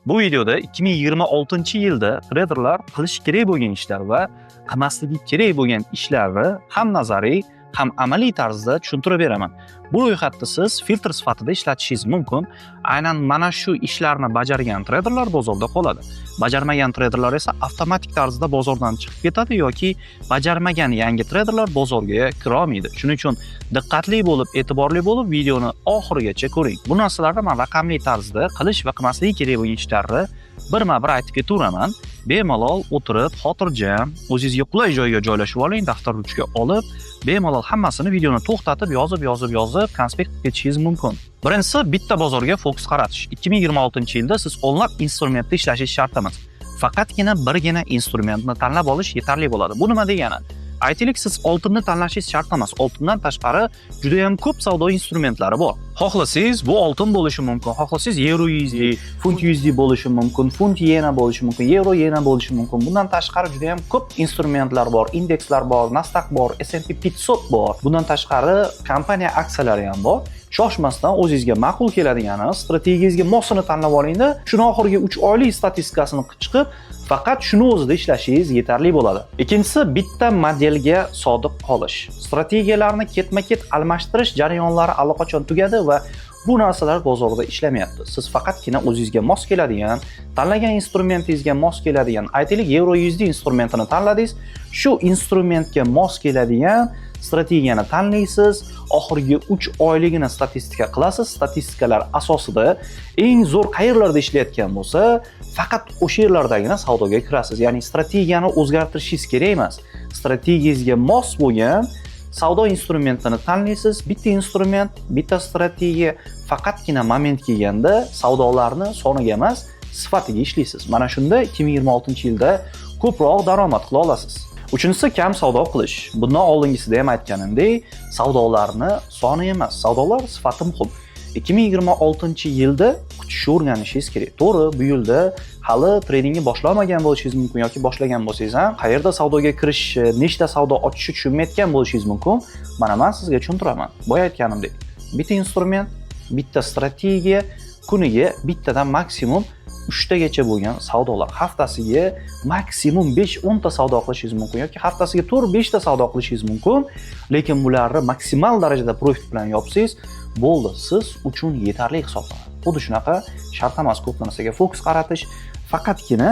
Bu videoda 2026-yilda traderlar qilish kerak bo'lgan ishlar va qilmasligi kerak bo'lgan ishlarni ham nazariy, ham amaliy tarzda tushuntirib beraman. Bu ro'yxatda siz filtr sifatida ishlatishingiz mumkin. Aynan mana shu ishlarni bajargan traderlar bozorda qoladi. Bajarmagan traderlar esa avtomatik tarzda bozordan chiqib ketadi yoki bajarmagan yangi traderlar bozorga kira olmaydi. Shuning uchun diqqatli bo'lib, e'tiborli bo'lib videoni oxirigacha ko'ring. Bu narsalarni men raqamli tarzda qilish va qilmasligi kerak bo'lgan ishlarni birma-bir aytib ketaveraman. Bemalol o'tirib, xotirjam, o'zingizga qulay joyga joylashib oling, daftar ruchka olib, bemalol hammasini videoni to'xtatib, yozib, konspekt qilib ketishingiz mumkin. Birinchisi bitta bozorga fokus qaratish. 2026-yilda siz o'nlab instrumentda ishlashingiz shart emas. Faqatgina birgina instrumentni tanlab olish yetarli bo'ladi. Bu nima degani? Aytaylik, siz oltinni tanlashingiz shart emas. Oltindan tashqari juda ham ko'p savdo instrumentlari bor. Xohlasangiz bu oltin bo'lishi mumkin, xohlasangiz yevro USD, funt USD bo'lishi mumkin, funt yena bo'lishi mumkin, yevro yena bo'lishi mumkin. Bundan tashqari juda ham ko'p instrumentlar bor, indekslar bor, Nasdaq bor, S&P 500 bor. Bundan tashqari kompaniya aksiyalari ham bor. Shoshmasdan o'zingizga ma'qul keladigani, strategiyangizga mosini tanlab olingda, shuni oxirgi 3 oylik statistikasini chiqib, faqat shuni o'zida ishlashingiz yetarli bo'ladi. Ikkinchisi, bitta modelga sodiq qolish. Strategiyalarni ketma-ket almashtirish jarayonlari allaqachon tugadi va bu narsalar bozorda ishlamayapti. Siz faqatgina o'zingizga mos keladigan, tanlagan instrumentingizga mos keladigan, aytaylik Euro USD instrumentini tanladingiz, shu instrumentga mos keladigan strategiyani tanlaysiz, oxirgi 3 oyligini statistika qilasiz. Statistikalar asosida eng zo'r qayerlarda ishlayotgan bo'lsa, faqat o'sha yerlardagina savdoga kirasiz. Ya'ni strategiyani o'zgartirishingiz kerak emas. Strategiyangizga mos bo'lgan savdo instrumentini tanlaysiz. Bitta instrument, bitta strategiya, faqatgina moment kelganda savdolarni soniga emas, sifatiga ishlaysiz. Mana shunda 2026-yilda ko'proq daromad qila olasiz. Uchinchisi, kam savdo qilish. Bundan oldingisida ham aytganimdek, savdolarni soni emas, savdolar sifati muhim. 2026-yilda kutishni o'rganishingiz kerak. To'g'ri, bu yilda hali tradingni boshlamagan bo'lishingiz mumkin yoki boshlagan bo'lsangiz ham, qayerda savdoga kirish, nechta savdo ochishni tushunmayotgan bo'lishingiz mumkin. Mana men sizga tushuntiraman. Boya aytganimdek, bitta instrument, bitta strategiya, kuniga bittadan maksimum 3 tagacha bo'lgan savdolar, haftasiga maksimum 5-10 ta savdo qilishingiz mumkin yoki haftasiga 4-5 ta savdo qilishingiz mumkin, lekin bularni maksimal darajada profit bilan yopsangiz, bo'ldi, siz uchun yetarli hisoblanadi. Xuddi shunaqa shart emas ko'p narsaga fokus qaratish, faqatgina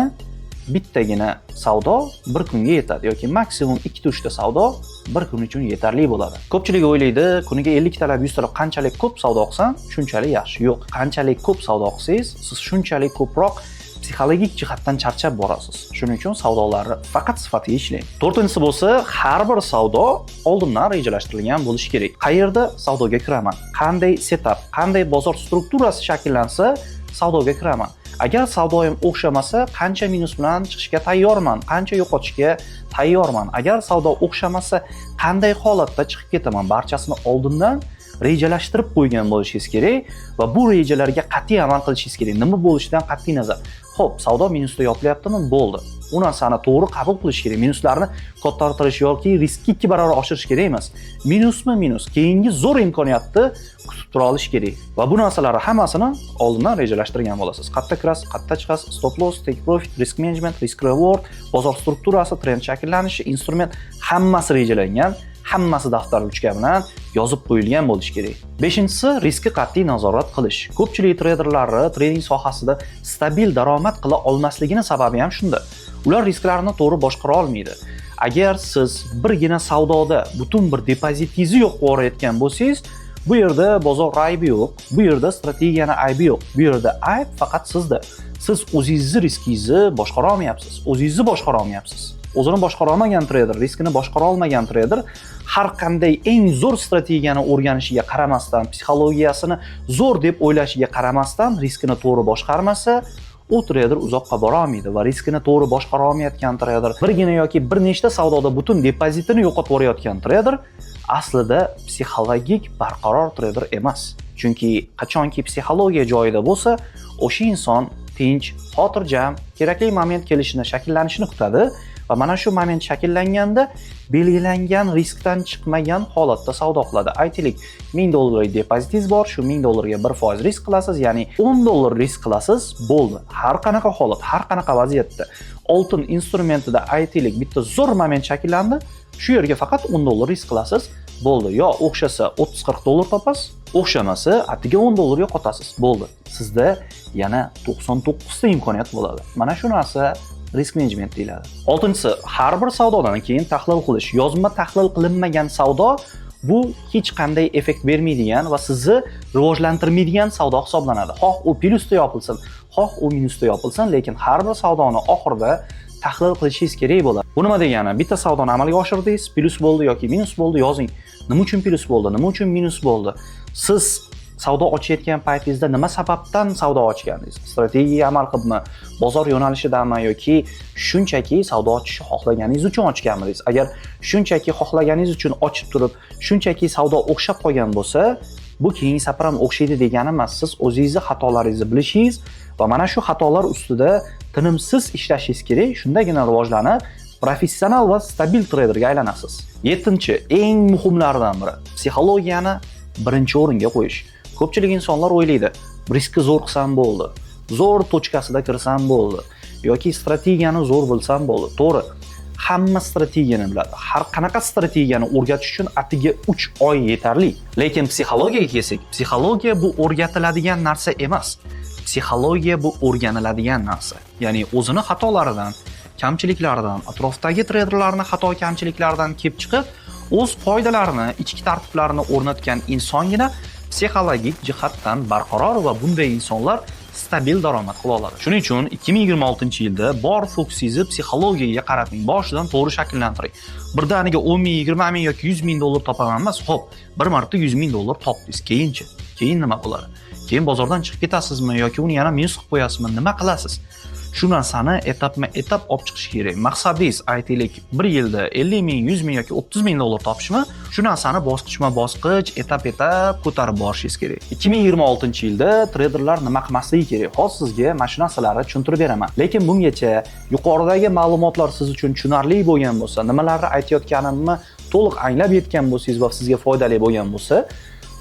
bittagina savdo bir kunga yetadi yoki maksimum 2-3 ta savdo bir kun uchun yetarli bo'ladi. Ko'pchilik o'ylaydi, kuniga 50 talab, 100 talab qanchalik ko'p savdo qilsam, shunchalik yaxshi. Yo'q, qanchalik ko'p savdo qilsangiz, siz shunchalik ko'proq psixologik jihatdan charchab borasiz. Shuning uchun savdolarni faqat sifatiga ishlang. To'rtinchisi bo'lsa, har bir savdo oldindan rejalashtirilgan bo'lishi kerak. Qayerda savdoga kiraman? Qanday setup, qanday bozor strukturasi shakllansa, savdoga kiraman. Agar savdoyim o'xshamasa, qancha minus bilan chiqishga tayyorman, qancha yo'qotishga tayyorman. Agar savdo o'xshamasa, qanday holatda chiqib ketaman, barchasini oldindan rejalashtirib qo'ygan bo'lishingiz kerak va bu rejalarga qat'iy amal qilishingiz kerak. Nima bo'lishidan qat'iy nazar. Xo'p, savdo minusda yopilyaptimi? Bo'ldi. U narsani to'g'ri qabul qilish kerak. Minuslarni kattaroq yoki riskni 2 barobar oshirish kerak emas. Minusmi minus, keyingi zo'r imkoniyatni kutib tura olish kerak. Va bu narsalarni hammasini oldindan rejalashtirgan bo'lasiz. Qayerda kirasiz, qayerda chiqasiz, stop loss, take profit, risk management, risk reward, bozor strukturasi, trend shakllanishi, instrument, hammasi rejalangan. Hammasi daftar ruchka bilan yozib qo'yilgan bo'lishi kerak. Beshinchisi, riskni qat'iy nazorat qilish. Ko'pchilik traderlarni trading sohasida stabil daromad qila olmasligining sababi ham shunda. Ular risklarni to'g'ri boshqara olmaydi. Agar siz birgina savdoda butun bir depozitingizni yo'q qilib bo'lsangiz, bu yerda bozor aybi yo'q, bu yerda strategiyani aybi yo'q. Bu yerda ayb faqat sizda. Siz o'zingizni riskingizni boshqara olmayapsiz. O'zingizni boshqara olmayapsiz. O'zini boshqara olmagan trader, riskini boshqara olmagan trader har qanday eng zo'r strategiyani o'rganishiga qaramasdan, psixologiyasini zo'r deb o'ylashiga qaramasdan, riskini to'g'ri boshqarmasa, u trader uzoqqa bora olmaydi va riskini to'g'ri boshqara olmayotgan trader, birgina yoki bir nechta savdoda butun depozitini yo'qotib yuborayotgan trader aslida psixologik barqaror trader emas. Chunki qachonki psixologiya joyida bo'lsa, o'sha inson tinch, xotirjam, kerakli moment kelishini, shakllanishini kutadi va mana shu moment shakllanganda belgilangan riskdan chiqmagan holatda savdo qiladi. Aytaylik, $1000 depozitingiz bor, shu $1000 1% risk qilasiz, ya'ni $10 risk qilasiz, bo'ldi. Har qanaqa holat, har qanaqa vaziyatda oltin instrumentida aytaylik bitta zo'r moment shakllandi, shu yerga faqat $10 risk qilasiz, bo'ldi. Yo o'xshasa $30-40 topasiz, o'xshamasa atiga $10 yo'qotasiz, bo'ldi. Sizda yana 99 ta imkoniyat bo'ladi. Mana shu narsa risk menejment deyiladi. 6-si, har bir savdodan keyin tahlil qilish. Yozma tahlil qilinmagan savdo bu hech qanday effekt bermaydigan va sizni rivojlantirmaydigan savdo hisoblanadi. Xoh u plyusda yopilsin, xoh u minusda yopilsin, lekin har bir savdoni oxirida tahlil qilishingiz kerak bo'ladi. Bu nima degani? Bitta savdoni amalga oshirdingiz, plyus bo'ldi yoki minus bo'ldi, yozing. Nima uchun plyus bo'ldi, nima uchun minus bo'ldi? Siz savdo ochayotgan paytingizda nima sababdan savdo ochgandingiz? Strategiyaga amal qilibmi, bozor yo'nalishidami yoki shunchaki savdo ochishni xohlaganingiz uchun ochganmidingiz? Agar shunchaki xohlaganingiz uchun ochib turib, shunchaki savdo o'xshab qolgan bo'lsa, bu keyingi safar ham o'xshaydi degani emas. Siz o'zingizni xatolaringizni bilishingiz va mana shu xatolar ustida tinimsiz ishlashingiz kerak. Shundagina rivojlanib, professional va stabil treyderga aylanasiz. 7-chi, eng muhimlaridan biri psixologiyani birinchi o'ringa qo'yish. Ko'pchilik insonlar o'ylaydi, riskni zo'r qilsam bo'ldi, zo'r tochkasida kirsam bo'ldi yoki strategiyani zo'r bilsam bo'ldi. To'g'ri, hamma strategiyani biladi. Har qanaqa strategiyani o'rgatish uchun atiga 3 oy yetarli. Lekin psixologiyaga kelsak, psixologiya bu o'rgatiladigan narsa emas. Psixologiya bu o'rganiladigan narsa. Ya'ni o'zini xatolaridan, kamchiliklaridan, atrofdagi treyderlarning xato kamchiliklaridan kelib chiqib, o'z qoidalarini, ichki tartiblarini o'rnatgan insongina psixologik jihatdan barqaror va bunday insonlar stabil daromad qila oladi. Shuning uchun 2026-yilda bor fokusingizni psixologiyaga qarating, boshidan to'g'ri shakllantiring. Birdaniga 10 ming, 20 ming yoki 100 ming dollar topaman emas, xo'p, bir marta 100 ming dollar topdingiz, keyinchi? Keyin nima bo'ladi? Keyin bozordan chiqib ketasizmi yoki uni yana minus qilib qo'yasizmi? Nima qilasiz? Shu narsani etapma-etap olib chiqish kerak. Maqsadingiz aytaylik 1 yilda 50 ming, 100 ming yoki 30 ming dollar topishmi? Shu narsani bosqichma-bosqich, etap-etap ko'tarib borishingiz kerak. 2026-yilda treyderlar nima qilmasligi kerak? Hozir sizga mana shu narsalarni tushuntirib beraman. Lekin bungacha yuqoridagi ma'lumotlar siz uchun tushunarli bo'lgan bo'lsa, nimalarni aytayotganimni to'liq anglab yetgan bo'lsangiz va sizga foydali bo'lgan bo'lsa,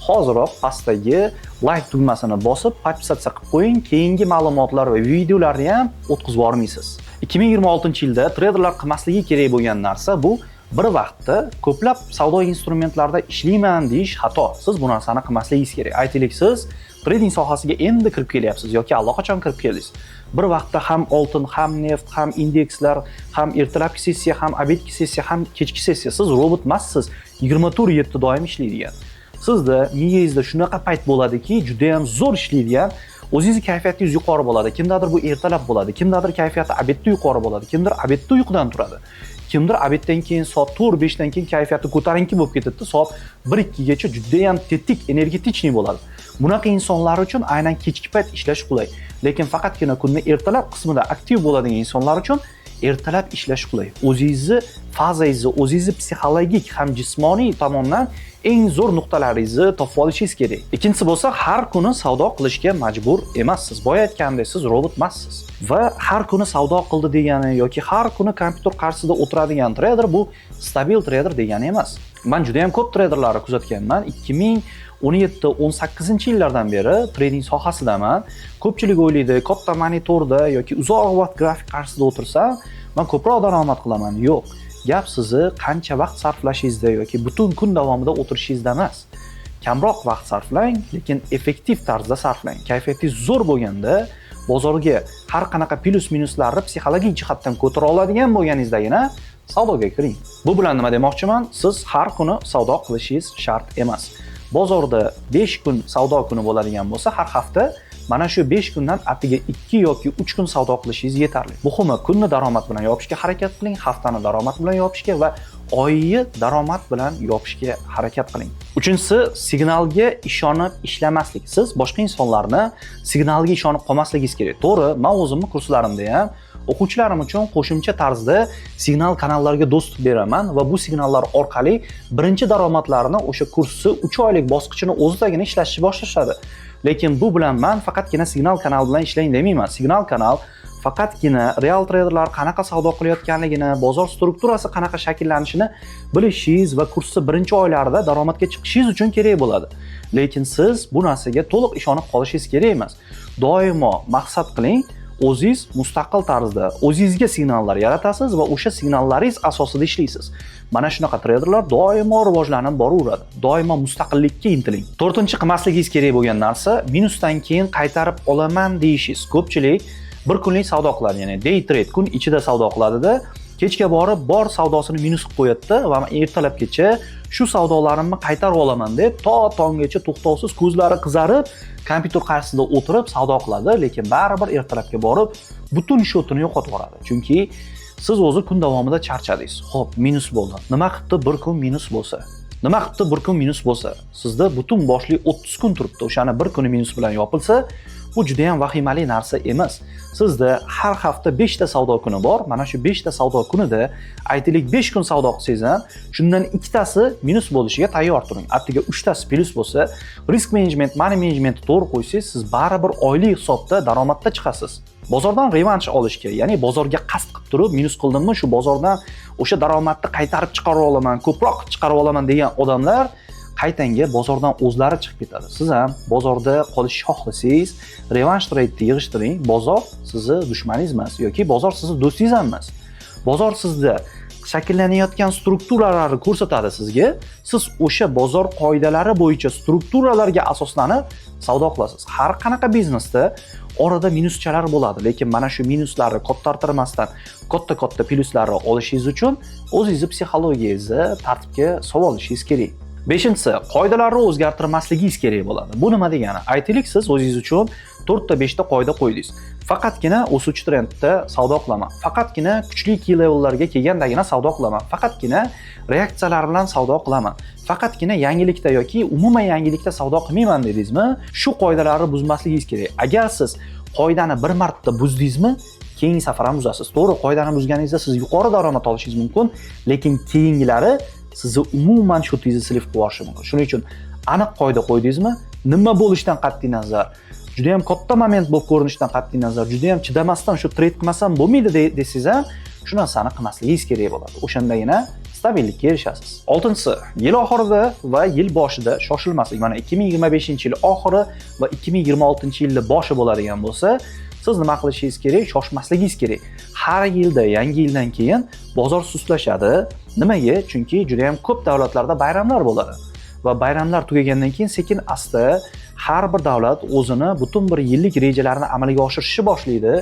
hoziroq pastdagi like tugmasini bosib, podpisatsiya qilib qo'ying. Keyingi ma'lumotlar va videolarni ham o'tkazib yormaysiz. 2026-yilda treyderlar qilmasligi kerak bo'lgan narsa bu bir vaqtda ko'plab savdo instrumentlarida ishlayman deyish xato. Siz bu narsani qilmasligingiz kerak. Aytaylik, siz trading sohasiga endi kirib kelyapsiz yoki allaqachon kirib keldingiz. Bir vaqtda ham oltin, ham neft, ham indekslar, ham ertalabki sessiya, ham obedki sessiya, ham kechki sessiya. Siz robot emassiz. 24/7 doim ishlaydigan. Sizda miyangizda shunaqa payt bo'ladiki, juda ham zo'r ishlaydigan, o'zingizni kayfiyatingiz yuqori bo'ladi. Kimdadir bu ertalab bo'ladi, kimdadir kayfiyati obedda yuqori bo'ladi, kimdir obedda uyqudan turadi. Kimdir obeddan keyin soat 4-5 dan keyin kayfiyati ko'tarinki bo'lib ketadi, soat 1-2 gacha juda ham tetik, energetikniy bo'ladi. Bunaqa insonlar uchun aynan kechki payt ishlash qulay. Lekin faqatgina kunning ertalab qismida aktiv bo'ladigan insonlar uchun ertalab ishlash qulay. O'zingizni fazangizni, o'zingizni psixologik ham jismoniy tomondan eng zo'r nuqtalaringizni topib olishingiz kerak. Ikkinchisi bo'lsa, har kuni savdo qilishga majbur emassiz. Boya aytgandek, siz robot emassiz. Va har kuni savdo qildi degani yoki har kuni kompyuter qarshisida o'tiradigan treyder bu stabil treyder degani emas. Men juda ham ko'p treyderlarni kuzatganman. 2017-18-yillardan beri trading sohasidaman. Ko'pchilik o'ylaydi, katta monitorda yoki uzoq vaqt grafik qarshisida o'tirsam, men ko'proq daromad qilaman. Yo'q. Gap sizni qancha vaqt sarflashingizda yoki butun kun davomida o'tirishingizda emas. Kamroq vaqt sarflang, lekin effektiv tarzda sarflang. Kayfiyatingiz zo'r bo'lganda, bozorga har qanaqa plyus-minuslarni psixologik jihatdan ko'tara oladigan bo'lganingizdagina savdoga kiring. Bu bilan nima demoqchiman? Siz har kuni savdo qilishingiz shart emas. Bozorda 5 kun savdo kuni bo'ladigan bo'lsa, har hafta mana shu 5 kundan atiga 2 yoki 3 kun savdo qilishingiz yetarli. Muhimi, kunni daromad bilan yopishga harakat qiling, haftani daromad bilan yopishga va oyni daromad bilan yopishga harakat qiling. Uchinchisi, signalga ishonib ishlamaslik. Siz boshqa insonlarni signalga ishonib qolmasligingiz kerak. To'g'ri, men o'zimning kurslarimda ham o'quvchilarim uchun qo'shimcha tarzda signal kanallariga dostуп beraman va bu signallar orqali birinchi daromadlarini o'sha kursni 3 oylik bosqichini o'zidagina ishlashni boshlashadi. Lekin bu bilan men faqatgina signal kanal bilan ishlang demayman. Signal kanal faqatgina real traderlar qanaqa savdo qilayotganligini, bozor strukturasi qanaqa shakllanishini bilishingiz va kursni birinchi oylarida daromadga chiqishingiz uchun kerak bo'ladi. Lekin siz bu narsaga to'liq ishonib qolishingiz kerak emas. Doimo maqsad qiling, o'zingiz mustaqil tarzda o'zingizga signallar yaratasiz va o'sha signallaringiz asosida ishlaysiz. Mana shunaqa traderlar doimo rivojlanib boraveradi. Doimo mustaqillikka intiling. 4-qilmasligingiz kerak bo'lgan narsa minusdan keyin qaytarib olaman deyishingiz. Ko'pchilik bir kunlik savdo qiladi, ya'ni day trade, kun ichida savdo qiladida, kechga borib bor savdosini minus qilib qo'yadi va ertalabgacha shu savdolarimni qaytarib olaman deb tonggacha to'xtovsiz ko'zlari qizarib kompyuter qarshisida o'tirib savdo qiladi, lekin baribir ertalabga borib butun shotini yo'qotib yuboradi. Chunki siz o'zi kun davomida charchadingiz. Xo'p, minus bo'ldi. Nima qilibdi bir kun minus bo'lsa? Nima qilibdi bir kun minus bo'lsa? Sizda butun boshli 30 kun turibdi. O'shani bir kuni minus bilan yopilsa, bu juda ham vahimali narsa emas. Sizda har hafta 5 ta savdo kuni bor. Mana shu 5 ta savdo kunida aytaylik 5 kun savdo qilsangiz ham, shundan 2 tasi minus bo'lishiga tayyor turing. Atiga 3 tasi plus bo'lsa, risk management, money management to'g'ri qo'ysangiz, siz baribir oylik hisobda daromadda chiqasiz. Bozordan revansh olishga, ya'ni bozorga qasd qilib turib, minus qildimmi, shu bozordan o'sha daromadni qaytarib chiqarib olaman, ko'proq chiqarib olaman degan odamlar qaytanga bozordan o'zlari chiqib ketadi. Siz ham bozorda qolishni xohlasangiz, revansh trade'ni yig'ishtiring. Bozor sizni dushmaningiz emas yoki bozor sizni do'stingiz ham emas. Bozor sizda shakllanayotgan strukturalarni ko'rsatadi sizga. Siz o'sha bozor qoidalari bo'yicha strukturalarga asoslanib savdo qilasiz. Har qanaqa biznesda orada minuschalar bo'ladi, lekin mana shu minuslarni qottartirmasdan katta plyuslarni olishingiz uchun o'zingizni psixologiyangizni tartibga solib olishingiz kerak. 5-si, qoidalarni o'zgartirmasligingiz kerak bo'ladi. Bu nima degani? Aytaylik, siz o'zingiz uchun 4 ta 5 ta qoida qo'ydingiz. Faqatgina o'suvchi trendda savdo qilaman. Faqatgina kuchli key levellarga kelgandagina savdo qilaman. Faqatgina reaksiyalar bilan savdo qilaman. Faqatgina yangilikda yoki umuman yangilikda savdo qilmayman dedingizmi? Shu qoidalarni buzmasligingiz kerak. Agar siz qoidani bir marta buzdingizmi, keyingi safar ham buzasiz. To'g'ri, qoidani buzganingizda siz yuqori daromad olishingiz mumkin, lekin keyingilari sizni umuman shotingizni silib qo'yishi mumkin. Shuning uchun aniq qoida qo'ydingizmi? Nima bo'lishidan qat'iy nazar, juda ham katta moment bo'lib ko'rinishidan qat'iy nazar, juda ham chidamasdan shu trade qilmasam bo'lmaydi desangiz ham, shu narsani qilmasligingiz kerak bo'ladi. O'shandagina stabillikka erishasiz. 6-si, yil oxirida va yil boshida shoshilmaslik. Mana 2025-yil oxiri va 2026-yilda boshi bo'ladigan bo'lsa, siz nima qilishingiz kerak? Shoshmasligingiz kerak. Har yilda, yangi yildan keyin bozor sustlashadi. Nimaga? Chunki juda ham ko'p davlatlarda bayramlar bo'ladi. Va bayramlar tugagandan keyin sekin-asta har bir davlat o'zini butun bir yillik rejalarini amalga oshirishni boshlaydi,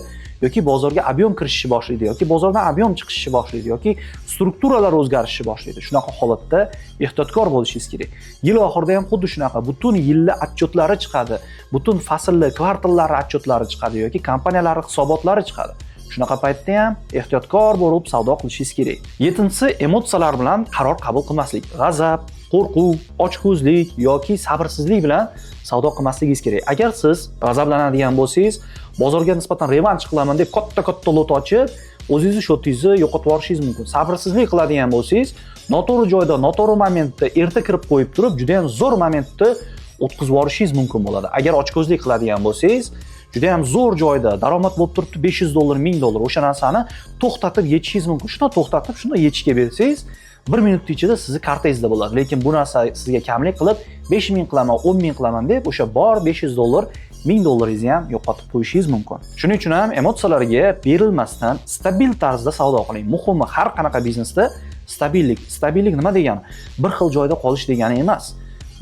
yoki bozorga ob'yom kirishni boshlaydi, yoki bozordan ob'yom chiqishni boshlaydi, yoki strukturalar o'zgarishni boshlaydi. Shunaqa holatda ehtiyotkor bo'lishingiz kerak. Yil oxirida ham xuddi shunaqa butun yilli otchotlari chiqadi, butun faslli, kvartallar otchotlari chiqadi yoki kompaniyalar hisobotlari chiqadi. Shunaqa paytda ham ehtiyotkor bo'lib savdo qilishingiz kerak. 7-si, emotsiyalar bilan qaror qabul qilmaslik. G'azab, qo'rquv, ochko'zlik yoki sabrsizlik bilan savdo qilmasligingiz kerak. Agar siz g'azablanadigan bo'lsangiz, bozorga nisbatan revansh qilaman deb katta lot ochib, o'zingizni shotingizni yo'qotib yuborishingiz mumkin. Sabrsizlik qiladigan bo'lsangiz, noto'g'ri joyda, noto'g'ri momentda erta kirib qo'yib turib, juda ham zo'r momentda o'tkazib yuborishingiz mumkin bo'ladi. Agar ochko'zlik qiladigan bo'lsangiz, juda ham zo'r joyda daromad bo'lib turibdi, $500, $1000, o'sha narsani to'xtatib yetishingiz mumkin. Shuni to'xtatib, shuni yetishga bersangiz, 1 minut ichida sizni kartangizda bo'ladi. Lekin bu narsa sizga kamlik qilib, 5000 qilaman, 10000 qilaman deb o'sha bor $500, $1000 ham yo'qotib qo'yishingiz mumkin. Shuning uchun ham emotsiyalarga berilmasdan stabil tarzda savdo qiling. Muhimi har qanaqa biznesda stabillik. Stabillik nima degani? Bir xil joyda qolish degani emas.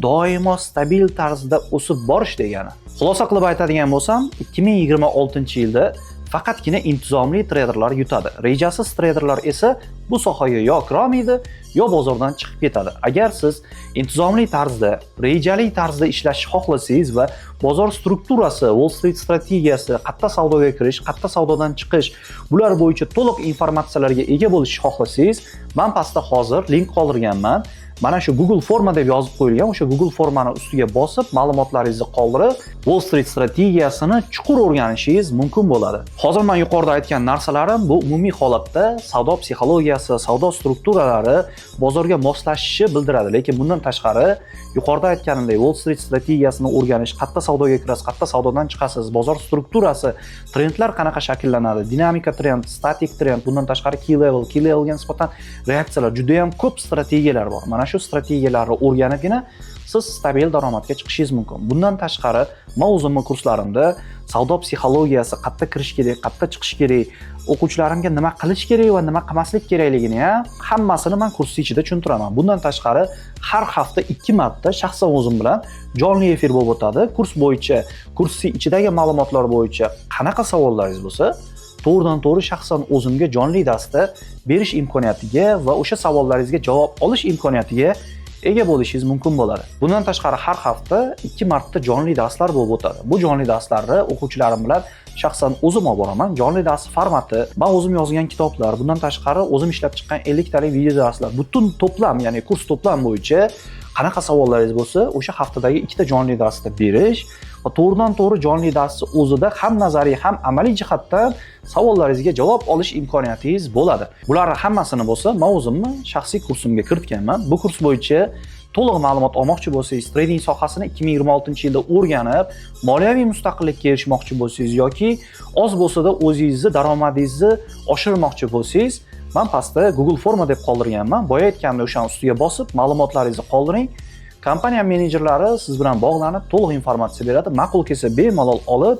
Doimo stabil tarzda o'sib borish degani. Xulosa qilib aytadigan bo'lsam, 2026-yilda faqatgina intizomli traderlar yutadi. Rejasiz traderlar esa bu sohaga yo kirolmaydi, yo bozordan chiqib ketadi. Agar siz intizomli tarzda, rejali tarzda ishlashni xohlasangiz va bozor strukturasi, Wall Street strategiyasi, qayerda savdoga kirish, qayerda savdodan chiqish, bular bo'yicha to'liq informatsiyalarga ega bo'lishni xohlasangiz, men pastda hozir link qoldirganman. mana shu Google forma deb yozib qo'yilgan o'sha Google formani ustiga bosib, ma'lumotlaringizni qoldirib, Wall Street strategiyasini chuqur o'rganishingiz mumkin bo'ladi. Hozir men yuqorida aytgan narsalarim bu umumiy holatda savdo psixologiyasi, savdo strukturalari bozorga moslashishi bildiradi. Lekin bundan tashqari, yuqorida aytganimdek, Wall Street strategiyasini o'rganish, qayerda savdoga kirasiz, qayerda savdodan chiqasiz, bozor strukturasi, trendlar qanaqa shakllanadi, dinamika trend, statik trend, bundan tashqari key levelga nisbatan reaksiyalar, juda ham ko'p strategiyalar bor. Mana shu strategiyalarni o'rganibgina siz stabil daromadga chiqishingiz mumkin. Bundan tashqari, men o'zimning kurslarimda savdo psixologiyasi, qayerda kirish kerak, qayerda chiqish kerak, o'quvchilarimga nima qilish kerak va nima qilmaslik kerakligini hammasini men kurs ichida tushuntiraman. Bundan tashqari, har hafta 2 marta shaxsan o'zim bilan jonli efir bo'lib o'tadi. Kurs bo'yicha, kursi ichidagi ma'lumotlar bo'yicha qanaqa savollaringiz bo'lsa, to'g'ridan-to'g'ri shaxsan o'zimga jonli darsda berish imkoniyatiga va o'sha savollaringizga javob olish imkoniyatiga ega bo'lishingiz mumkin bo'ladi. Bundan tashqari har hafta 2 marta jonli darslar bo'lib o'tadi. Bu jonli darslarni o'quvchilarim bilan shaxsan o'zim olib boraman. Jonli dars formati, men o'zim yozgan kitoblar, bundan tashqari o'zim ishlab chiqqan 50 talik video darslar, butun to'plam, ya'ni kurs to'plam bo'yicha qanaqa savollaringiz bo'lsa, o'sha haftadagi 2 ta jonli darsda berish va to'g'ridan-to'g'ri jonli darsni o'zida ham nazariy, ham amaliy jihatdan savollaringizga javob olish imkoniyatingiz bo'ladi. Bularning hammasini bo'lsa, men o'zimni shaxsiy kursimga kiritganman. Bu kurs bo'yicha to'liq ma'lumot olmoqchi bo'lsangiz, trading sohasini 2026-yilda o'rganib, moliyaviy mustaqillikka erishmoqchi bo'lsangiz yoki oz bo'lsa-da o'zingizni daromadingizni oshirmoqchi bo'lsangiz, men pastda Google forma deb qoldirganman. Boya aytganimdek, o'shaning ustiga bosib, ma'lumotlaringizni qoldiring. Kompaniya menejerlari siz bilan bog'lanib, to'liq informatsiya beradi. Ma'qul kelsa bemalol olib,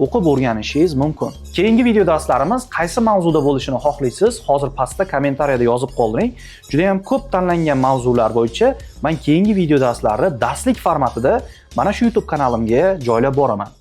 o'qib o'rganishingiz mumkin. Keyingi video darslarimiz qaysi mavzuda bo'lishini xohlaysiz? Hozir pastda kommentariyada yozib qoldiring. Juda ham ko'p tanlangan mavzular bo'yicha men keyingi video darslarni darslik formatida mana shu YouTube kanalimga joylab boraman.